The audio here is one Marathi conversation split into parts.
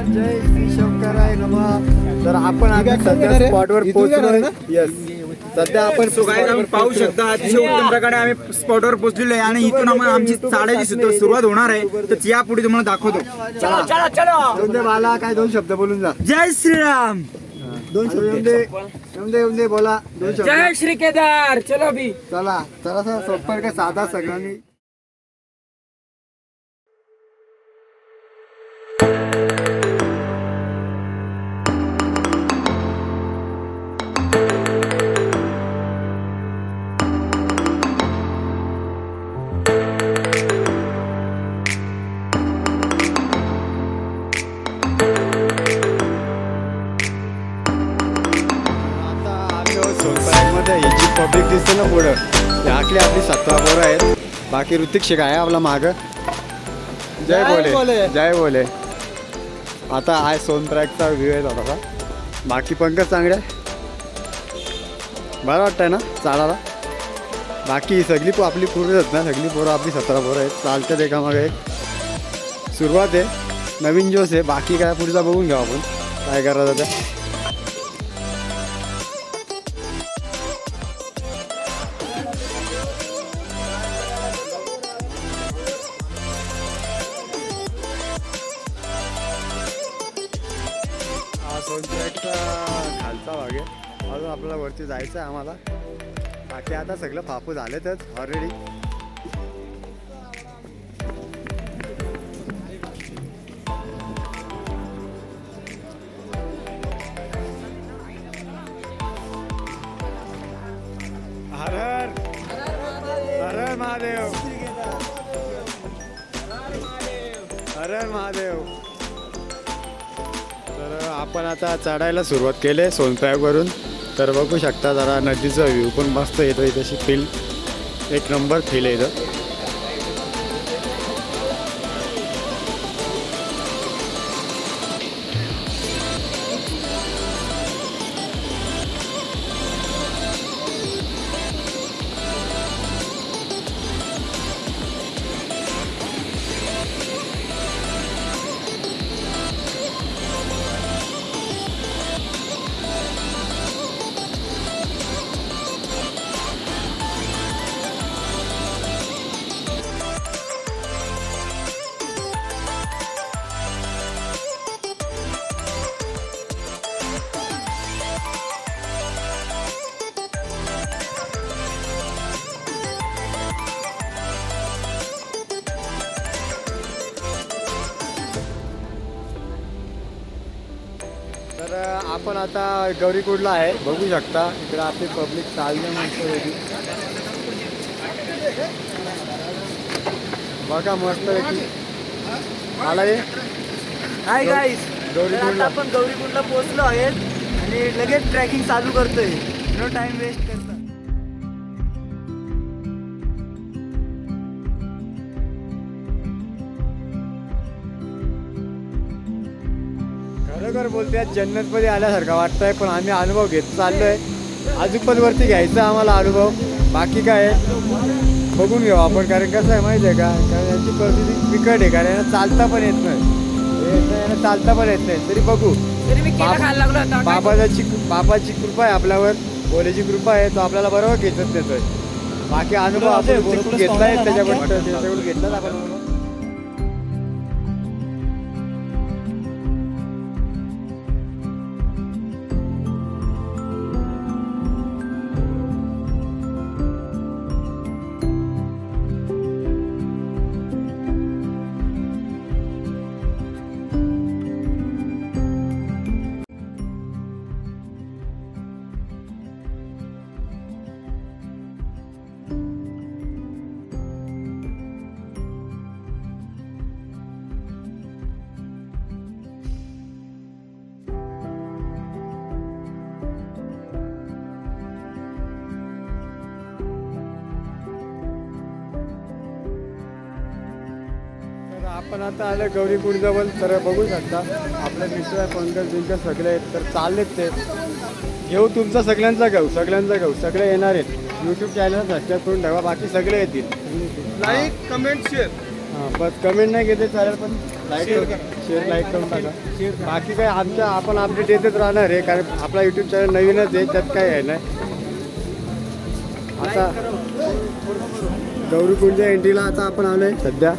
जय श्री शंकराय नमः. तर आपण आता सध्या स्पॉटवर पोहोचलोय. येस, सध्या आपण आपण पाहू शकता अतिशय उत्तम प्रकारे आम्ही स्पॉटवर पोहोचलेलो आहे आणि इथून आमची चढायची सुरुवात होणार आहे. तर यापुढे तुम्हाला दाखवतो. येऊन दे मला काय 2 शब्द बोलून जा. जय श्रीराम. 2 शब्द येऊन दे बोला 2 शब्द. जय श्री केदार. चलो भी चला जरासा सोपं का साधा सगळ्यांनी. पब्लिक दिसते ना पुढं, आपली 17 पोरं आहेत. बाकी ऋतिक शेख आहे आपला मागं. जय बोले जय बोले. आता आहे सोनप्रयागचा व्ह्यू आहे थोडासा. बाकी पंकज चांगले बरं वाटतंय ना चालायला. बाकी सगळी आपली पोरं आहेत ना, सगळी पोरं आपली 17 पोरं आहेत. चालतात एकामागे एक. सुरुवात आहे, नवीन जोश आहे. बाकी काय पुढचा बघून घेऊ आपण काय करायचं त्या. सोनप्रयागचा खालचा भाग आहे. अजून आपल्याला वरती जायचं आहे आम्हाला. बाकी आता सगळं फापू झालेतच ऑलरेडी. हर हर हर हर महादेव. हर हर महादेव. तर आपण आता चढायला सुरुवात केली आहे सोनप्रयागवरून. तर बघू शकता जरा नदीचा व्ह्यू पण मस्त येतो. इथं फील एक नंबर फील आहे इथं. तर आपण आता गौरीकुंडला आहे. बघू शकता इकडे आपली पब्लिक चालणे मस्त होती बघा मस्त पैकी. आला ये हाय गाईस. गौरीकुंडला आपण गौरीकुंडला पोहोचलो आहेत आणि लगेच ट्रॅकिंग चालू करतोय. नो टाइम वेस्ट करता. खरोखर बोलते जन्नतमध्ये आल्यासारखं वाटतंय. पण आम्ही अनुभव घेत चाललोय. अजून पण वरती घ्यायचा आम्हाला अनुभव. बाकी काय बघून घेऊ आपण. कारण कसं आहे माहिती आहे का, कारण यांची परिस्थिती बिकट आहे. कारण यांना चालता पण येत नाही. यांना चालता पण येत नाही. तरी बघू. बाबाची कृपा आहे आपल्यावर, भोलेची कृपा आहे. तो आपल्याला बरोबर घेतच देतोय. बाकी अनुभव आपण घेतलाय त्याच्याकडून घेतलाच आपण अनुभव. आपण आता आलं गौरीकुंड जवळ. तर बघू शकता आपले मित्र पंकज बिंकज सगळे आहेत. तर चाललेत ते. घेऊ तुमचा सगळ्यांचा घेऊ सगळे येणार आहेत. यूट्यूब चॅनल सबस्क्राईब करून ठेवा. बाकी सगळे येतील. Like comment share. हां बस कमेंट नाही घेते चालेल पण शेअर लाईक करून टाका. बाकी काय आपण अपडेट येतच राहणार आहे, कारण आपला यूट्यूब चॅनल नवीनच आहे, त्यात काय आहे ना. आता गौरीकुंडच्या एंट्रीला आता आपण आलोय सध्या.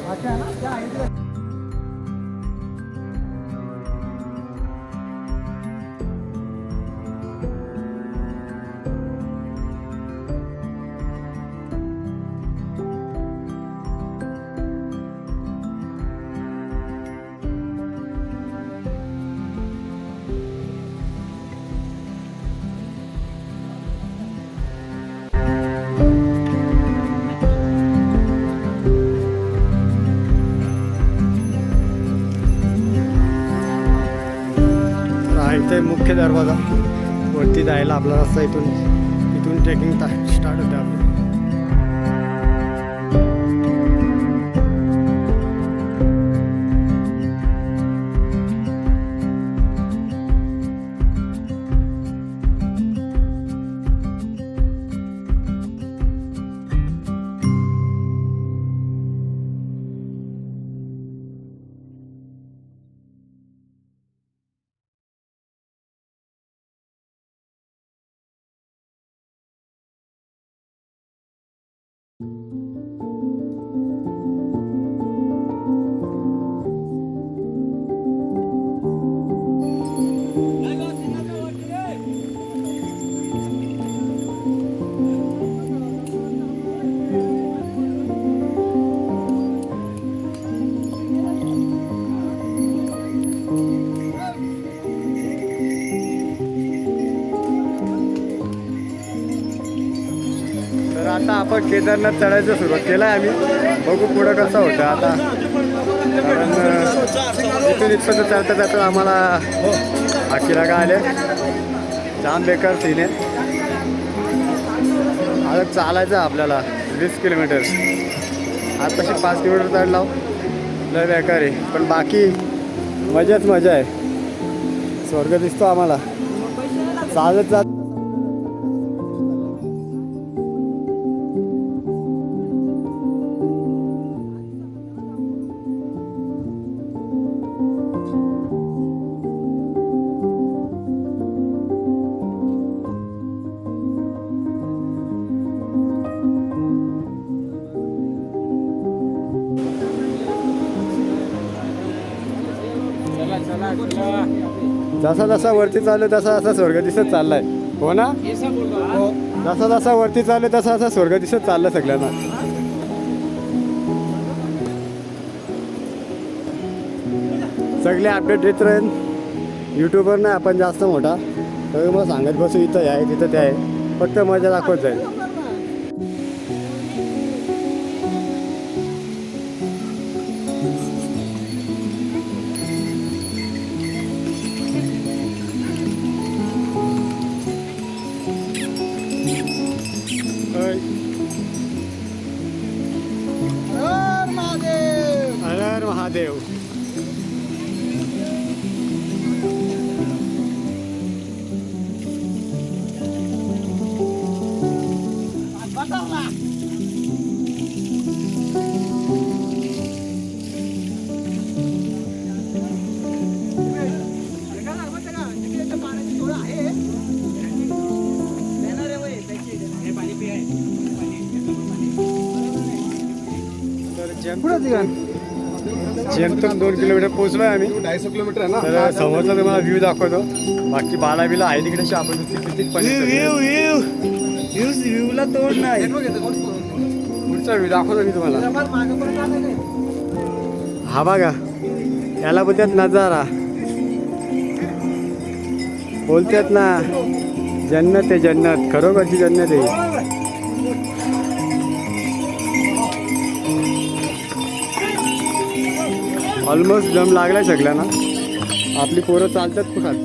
इथे मुख्य दरवाजा वरती जायला आपला रस्ता इथून ट्रेकिंग स्टार्ट होते आपली. आता आपण केदारनाथ चढायचं सुरुवात केलं आहे आम्ही. बघू पुढं कसं होतं आता, कारण इथून इथपर्यंत चालता चालता आम्हाला आखीला का आले. जाम बेकार सीन आहे. आता चालायचं आपल्याला 20 किलोमीटर. आताशी 5 किलोमीटर चढला लय बेकार आहे, पण बाकी मजाच मजा आहे. स्वर्ग दिसतो आम्हाला चालत जात. जसा जसा वरती चालू तसा तसा स्वर्ग दिसत चाललाय. हो ना, जसा जसा वरती चालू तसा तसा स्वर्ग दिसत चाललं सगळ्यांना. सगळे अपडेट देत राहील. यूट्यूबर नाही आपण जास्त मोठा, तर मग सांगत बसू इथं आहे तिथं ते आहे, फक्त मजा दाखवत जाईल. हर हर महादेव. जेमतेम 2 किलोमीटर पोहोचलोय आम्ही. 250 किलोमीटर आहे ना. तर समोरचा तुम्हाला व्ह्यू दाखवतो. बाकी बाला बिला आहे तिकडे आपण व्ह्यूला तोड नाही. पुढचा व्ह्यू दाखवतो मी तुम्हाला. हा बघा, याला बोलतात नजारा, बोलतात ना जन्नत आहे जन्नत, खरोखरची जन्नत आहे. ऑलमोस्ट दम लागलाय सगळ्यांना. आपली पोरं चालतात खूप खाली.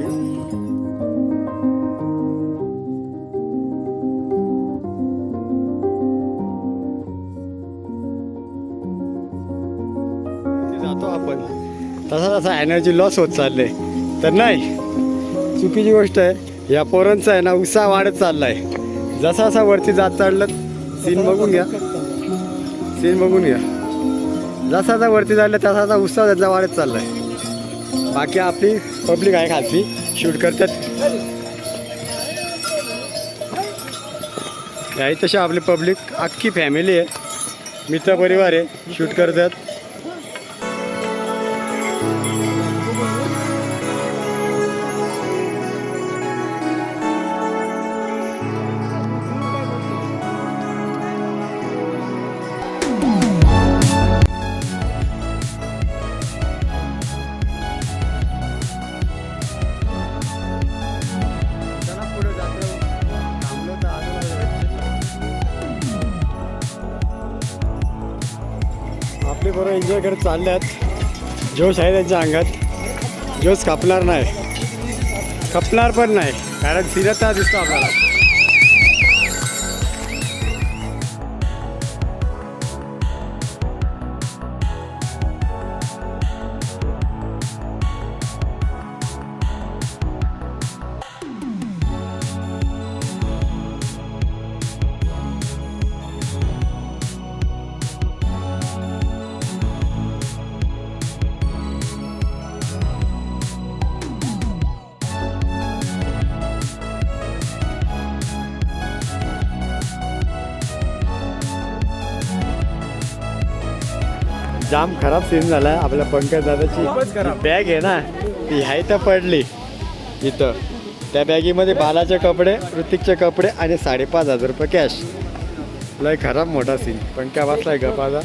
जातो आपण तसा तसा एनर्जी लॉस होत चालले. तर नाही, चुकीची गोष्ट आहे. या पोरांचा आहे ना उत्साह वाढत चाललाय. जसा जसा वरती जात चाललं. सीन बघून घ्या, सीन बघून घ्या. जसा जसा वरती चाललं तसा तसा उत्साह त्याचा वाढत चाललाय. बाकी आपली पब्लिक आहे खालची शूट करतात. आहे तशी आपली पब्लिक अख्खी फॅमिली आहे, मित्र परिवार आहे, शूट करतात. आपले बरोबर एन्जॉय करत चालल्यात. जोश आहे त्यांच्या अंगात, जोश खपणार नाही, खपणार पण नाही, कारण स्थिरता दिसतो आपल्याला. जाम खराब सीन झाला आपल्या पंकज दादाची बॅग आहे ना ती ह्या इथं पडली इथं. त्या बॅगीमध्ये बालाचे कपडे, ऋतिकचे कपडे आणि 5,500 रुपये कॅश. लय खराब मोठा सीन. पंक्या वाचलाय गपाचा,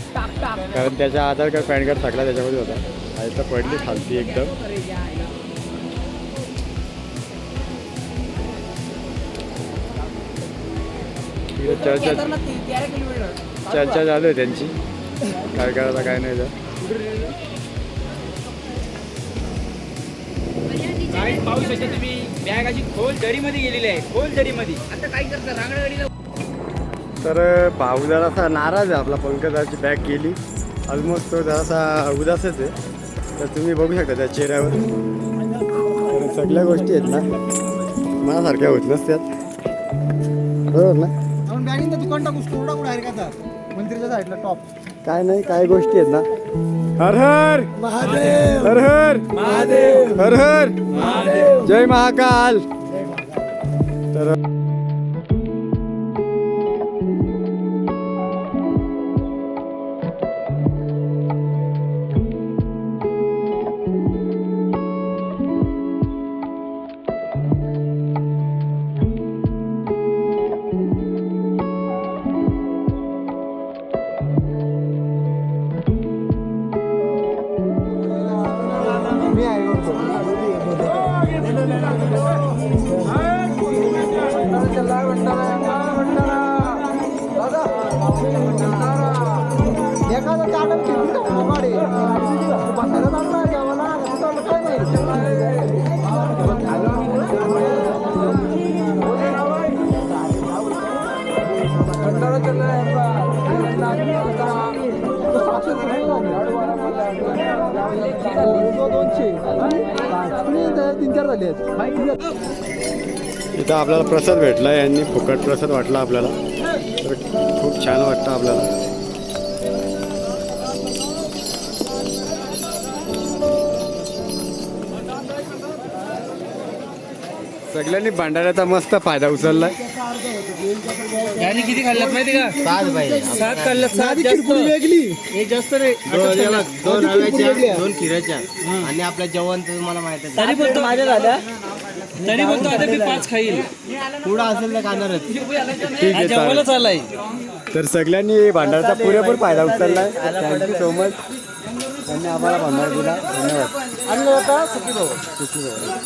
कारण त्याचा आधार कार्ड पॅन कार्ड टाकला त्याच्यामध्ये होता. ह्या इथं पडली खालती एकदम. चर्चा चालू आहे त्यांची, काय करायला काय नाही. पाहू शकता तुम्ही बॅग अशी खोल दरीमध्ये गेलेली आहे, खोल दरीमध्ये. आता काय करता रांगडा. तर भाऊ जरासा नाराज आहे आपला, पंकजाची बॅग गेली. ऑलमोस्ट तो जरासा उदासच आहे. तर तुम्ही बघू शकता त्या चेहऱ्यावर. तर सगळ्या गोष्टी आहेत ना मनासारख्या होत नसतात, बरोबर ना. दुकान टाकू स्टोर टाकू डायरेक्ट मंदिरच्या साईडला टॉप. काय नाही, काय गोष्टी आहेत ना. हर हर महादेव, हर हर महादेव, हर हर महादेव. जय महाकाल. तर इथं आपल्याला प्रसाद भेटला, यांनी फुकट प्रसाद वाटला आपल्याला. तर खूप छान वाटतं आपल्याला. सगळ्यांनी भंडाऱ्याचा मस्त फायदा उचललाय. किती खाल्ल्यात माहिती का? 7 खाल्ल्यात. 7 वेगळी हे जास्त रे. 2 रव्याच्या 2 खिऱ्याच्या आणि आपल्या जेवण तर तुम्हाला माहिती आहे. तरी बोलतो माझ्या दादा, तरी बोलतो आता मी 5 खाईल. पुढं असेल तर खाणारच. ठीक आहे, जेवायला चालेल. चाललाय. तर सगळ्यांनी भंडाराचा पुरेपूर फायदा उचललाय. Thank you so much. त्यांनी आम्हाला भंडारा दिला. धन्यवाद. आणि आता सुखी भाऊ. सुखी भाऊ.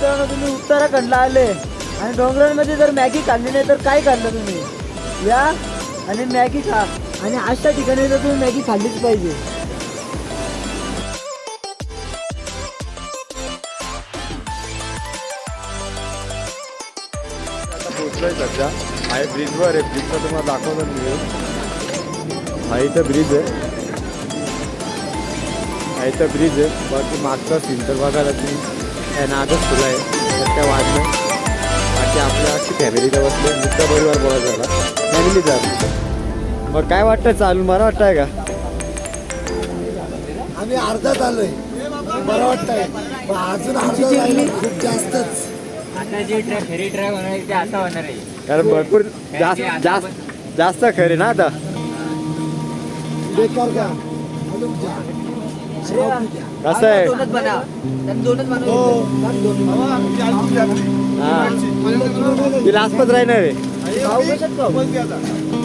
मित्रांनो तुम्ही उत्तराखंडला आले आणि डोंगरांमध्ये जर मॅगी खाल्ली नाही तर काय खाल्लं तुम्ही या आणि मॅगी खा आणि अशा ठिकाणी तर तुम्ही मॅगी खाल्लीच पाहिजे. आता पोहोचलोय सध्या आहे ब्रिजवर आहे. ब्रिजवर तुम्हाला दाखवतो मी. हा इथं ब्रिज आहे. हा इथं ब्रिज आहे. बाकी मागचा सीन तर बघायला तुम्ही काय नागच फुलं आहे तर काय वाटलं. बाकी आपल्या अख्खी फॅमिलीला बसले मित्र परिवार बोलत झाला फॅमिलीचा. मग काय वाटतं चालून बरं वाटतंय का? आम्ही अर्धा चाललोय बरं वाटतंय पण अजून अर्धा जायला खूप जास्तच. आता जी फेरी ट्रॅक होणार आहे ते आता होणार आहे. कारण भरपूर जास्त खरे ना आता. बेकार का कसं आहे दोनच बनव त्यांनी दोनच बनव. हा ती लास्टच राहणार आहे. पाव कशात खाऊ?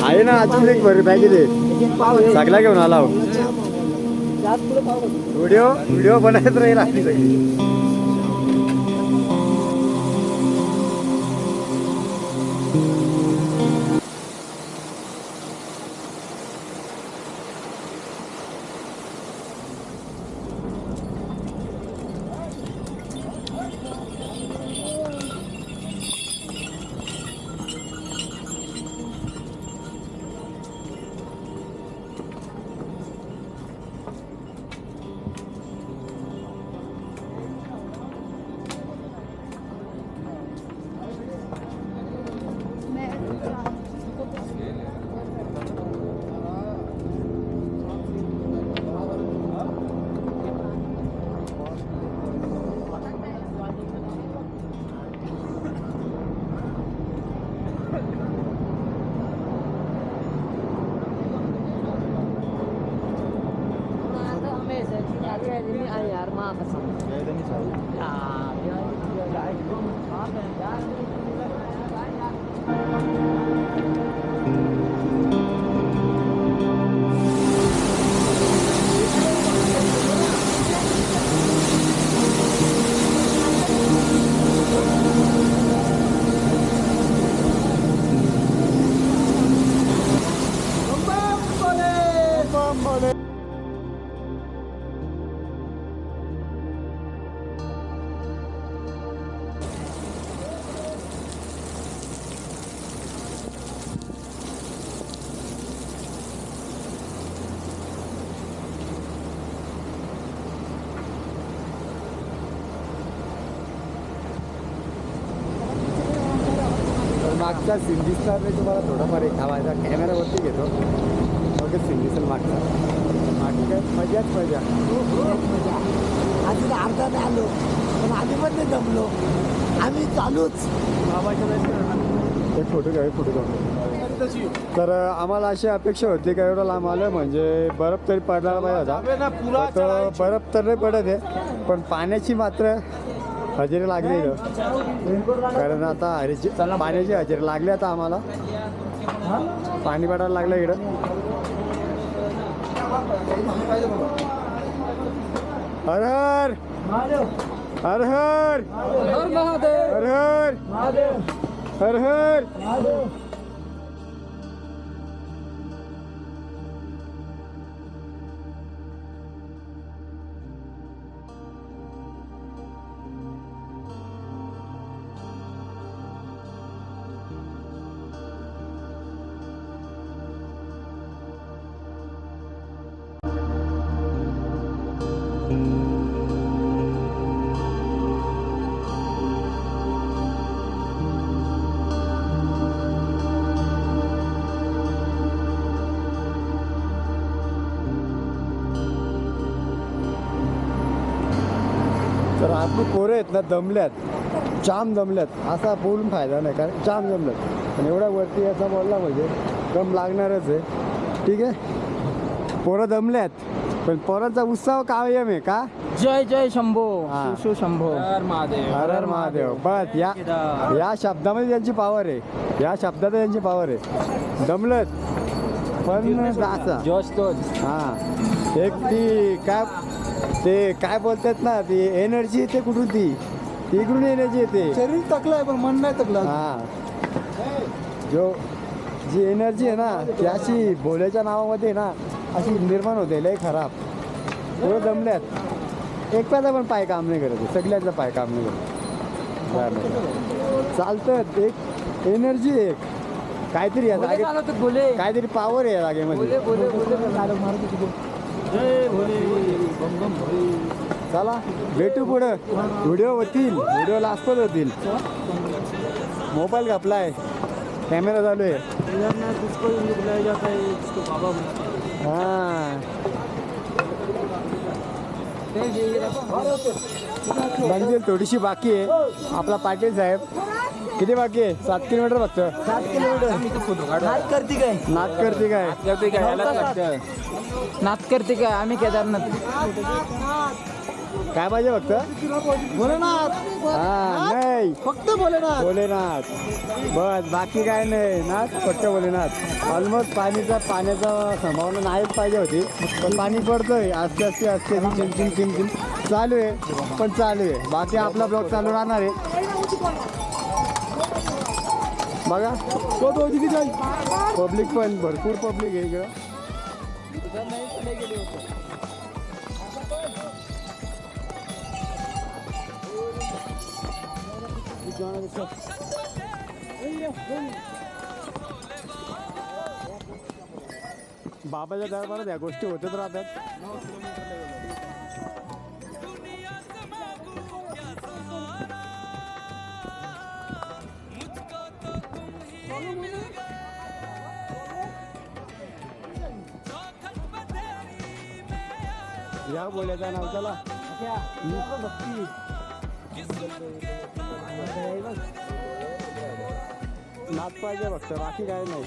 आहे ना अजून एक बरी पॅकेज आहे. पाव आहे. सगळा घेऊन आला हो. जास्त पुढे पाव आहे. व्हिडिओ बनायच राहील आपली सगळी. मागचा सीन दिसणार नाही तुम्हाला. थोडाफार एक माझ्या कॅमेरावरती घेतो मग सीन दिसेल मागचा. बाकी काय मजाच मजा. अजून अर्धा नाही आलो पण आम्ही पण नाही दमलो. आम्ही चालूच. एक फोटो घ्यावे फोटो काढून. तर आम्हाला अशी अपेक्षा होती का एवढं लांब आलं म्हणजे बर्फ तरी पडला पाहिजे होता. तर बर्फ तर नाही पडत आहे पण पाण्याची मात्र हजेरी लागली इथं. कारण आता पाण्याची हजेरी लागली आता आम्हाला. पाणी पडायला लागलं इकडं. हर हर हर हर हर हर हर हर. तर आपली पोरं आहेत ना दमल्यात, जाम दमल्यात. असा बोलून फायदा नाही कारण जाम दमल्यात. पण एवढ्या वरती याचा बोलला म्हणजे दम लागणारच आहे. ठीक आहे पोरं दमल्यात पण पोरांचा उत्साह कायम आहे का. जय जय शंभो हा. शिव शंभो हर हर महादेव. बस या शब्दामध्ये त्यांची पावर आहे. या शब्दात त्यांची पावर आहे. दमलत पण असा जोश तोच. हां एक ती काय ते काय बोलतात ना ती एनर्जी ते कुठून ती तिकडून एनर्जी येते. शरीर तकलं आहे पण मन नाही तकलं. हा जी एनर्जी आहे ना ती अशी भोल्याच्या नावामध्ये ना अशी निर्माण होते लय खराब. थोडं जमल्यात एक पायचा पण पाय काम नाही करत सगळ्यातला पाय काम नाही करत. चालतं एक एनर्जी एक काहीतरी या जागेत बोले काहीतरी पॉवर आहे या जागेमध्ये. बोले बोले जय भोले बम बम भोले. चला भेटू पुढं. व्हिडिओ होतील व्हिडिओला आसपास होतील. मोबाईल घापलाय कॅमेरा चालू आहे. जिसको बुलाया जाता है जिसको बाबा बुलाता है. हां मंजिल थोडीशी बाकी आहे. आपला पाटील साहेब किती बाकी आहे 7 किलोमीटर फक्त. 7 किलोमीटर. नाच करते काय नाच करते काय नाच करते काय आम्ही केदारनाथ. काय पाहिजे फक्त भोलेनाथ. हा नाही फक्त भोलेनाथ. भोलेनाथ बस बाकी काय नाही नाच फक्त भोलेनाथ. ऑलमोस्ट पाण्याचा संभावना नाहीच पाहिजे होती पण पाणी पडतोय आस्ते आस्ते आस्ते चिमचिम चिमचिम चालू आहे पण चालू आहे. बाकी आपला ब्लॉग चालू राहणार आहे. बघा पब्लिक पण भरपूर पब्लिक आहे इकडं. बाबाच्या दरबारात या गोष्टी होतच राहतात. या बोलायचं नाव चला नाच पाहिजे फक्त बाकी काय नाही.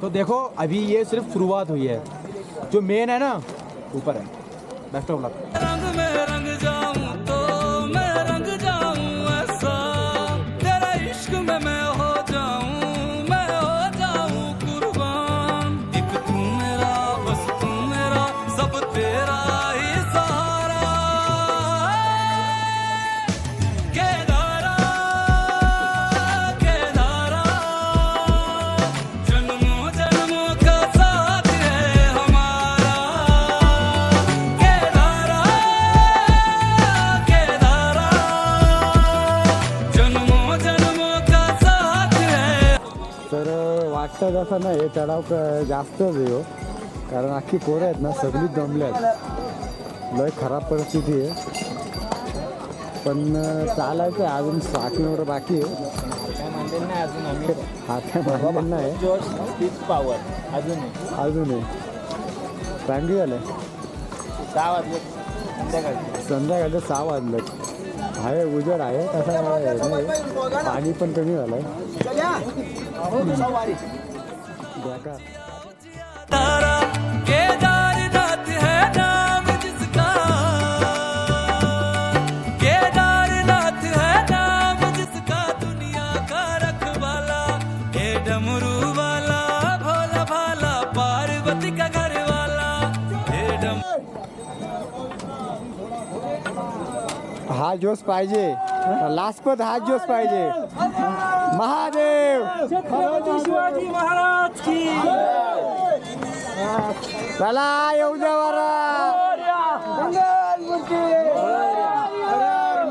तो देखो अभी ये सिर्फ शुरुआत हुई है. जो मेन है ना ऊपर है. बेस्ट ऑफ लक. रंग में रंग जाऊं तो मैं रंग जाऊं ऐसा तेरा इश्क में मैं हो जाऊं कुर्बान. एक तू मेरा बस तू मेरा सब तेरा ही सहारा. केदारा केदारा जन्मों जन्मों का साथ है हमारा. केदारा केदारा जन्मों जन्मों का साथ है. तर वाटतं जसं नाही चढाव जास्तच आहे हो. कारण अख्खी पोरं आहेत ना सगळीच जमल्यात. लय खराब परिस्थिती आहे पण चालायचं आहे. अजून 6 किलोमीटर बाकी आहे. नाही अजून आम्ही हात मारलेलं नाही जोश स्पीच पॉवर अजून अजून आहे. चांगली झालं 6 वाजले संध्याकाळी. संध्याकाळचं 6 वाजलं आहे. उजेड आहे तसा नाही. पाणी पण कमी झालंय. बेकार. तारा केदारनाथ है नाम जिसका. केदारनाथ है नाम जिसका दुनिया का रखवाला. हे डमरू वाला भोला भाला पार्वती का घर वाला. हे डम हा जोश पाहिजे लाजपत. हा जोश पाहिजे. महादेव शिवाजी महाराज की. चला येऊ द्या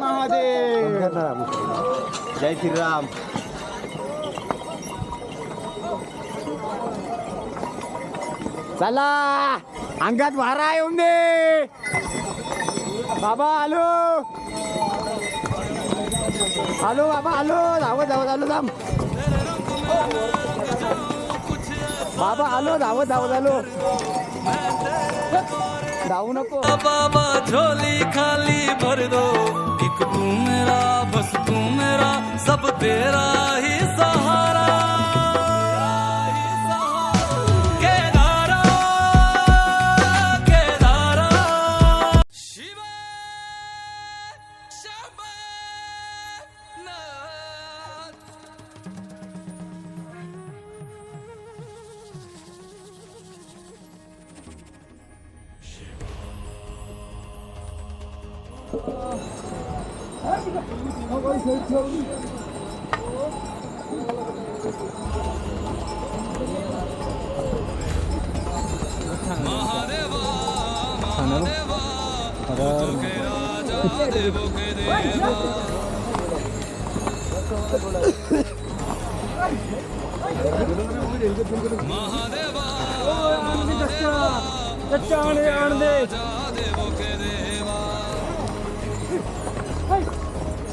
महादेव. जय श्रीराम. चला अंगात वारा येऊन दे. बाबा आलो आलो बाबा आलो. धावत धावत आलो थांब. बाबा आलो धावत धावत आलो. धावू नको. बाबा झोली खाली भर दो. एक तू मेरा बस तू मेरा सब तेरा ही सहारा. केदारा केदारा शिव शंभो नाथ.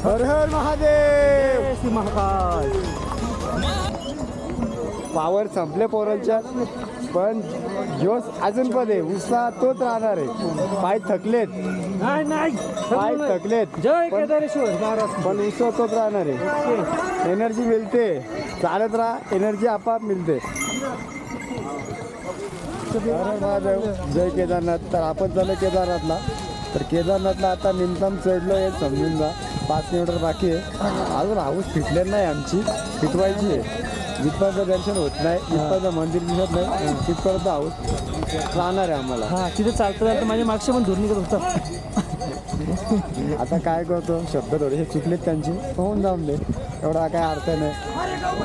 हर हर महादेव. पावर संपले पोरांच्या, पण जोश अजून पण आहे. उत्साह तोच राहणार आहे. पाय थकलेत, पाय थकलेत, जय पण- केदारेश्वर महाराज. पण उत्साह तोच राहणार आहे. एनर्जी मिळते, चालत राहा, एनर्जी आपाप मिळते. हर हर महादेव, जय केदारनाथ. तर आपण चालू केदारनाथला. तर केदारनाथला आता निमताम चढलो आहे, समजून जा. 5 किलोमीटर बाकी आहे. अजून हाऊस फिटलेली नाही आमची, फिटवायची आहे. जिथपर्यंत दर्शन होत नाही, जिथपर्यंत मंदिर दिसत नाही, तिथपर्यंत हाऊस राहणार आहे आम्हाला. हा तिथे चालतं चालतं माझ्या मागचे पण धूर निघत होता. आता काय करतो, शब्द थोडेसे चुकलेत त्यांचे, होऊन जाऊन दे, एवढा काय अर्थ नाही.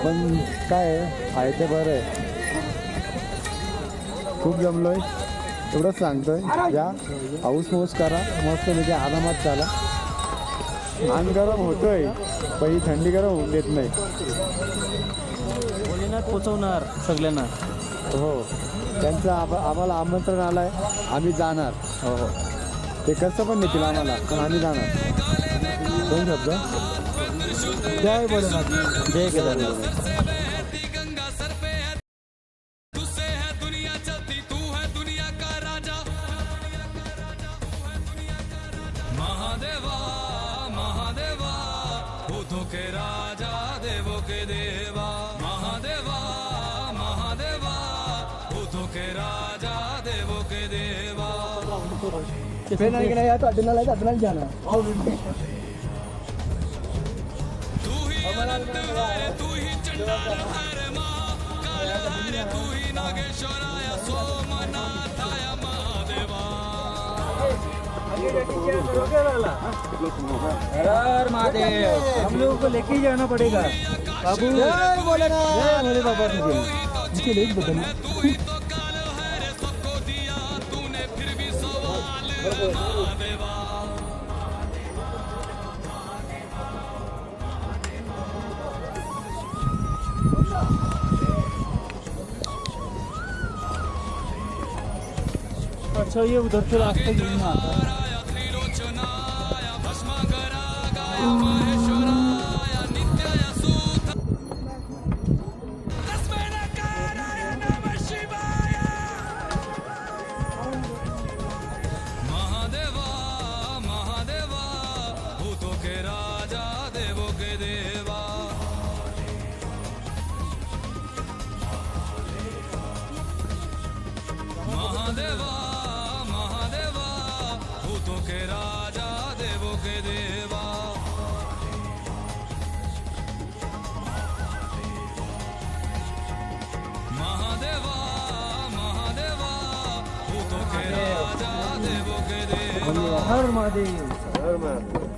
पण काय आहे ते बरं आहे. खूप जमलोय एवढंच सांगतोय. या हाऊस मौस करा, मस्त म्हणजे आरामात चाला. अंग गरम होतोय, पण ही थंडी गरम होऊन देत नाही. भोलेनाथ पोचवणार सगळ्यांना. हो, त्यांचं आम्हाला आमंत्रण आलं आहे, आम्ही जाणार. हो हो, ते कसं पण नेतील आम्हाला, पण आम्ही जाणार. दोन शब्द. जय भोलेनाथ, जय केदारनाथ. गंगा सर पे है, तुझसे है दुनिया चलती, तू है दुनिया का राजा. महादेवा महादेवा, भूतों के राजा, देवों के देवा. महादेवा महादेवा, भूतों के राजा, देवों के देवा. तू ही अनंत है, तू ही चंडाल है माँ. कालधारे तू ही नागेश्वराय, सोमनाथाय महादेवा. हर महादेव. हम लोगों को लेके ही जाना पड़ेगा बाबू. जय भोलेनाथ, जय भोले बाबा. इसके लिए बदल तू ही तो काल है रे, सबको दिया तूने, फिर भी सवाल महादेवा. अच्छा ये उधर से रास्ते गिरना आता है. त्रिलोचनाय भस्मकरागाय महेश्वराय नित्याय सूत. तस्मै नकाराय नमः शिवाय. महादेवा महादेवा, भूतों के राजा, देवों के देवा. महादेवा महादेवा, भूतों के राजा, देवों के देवा. महादेवा महादेवा, भूतों के राजा, देवों के देवा. हर महादेव.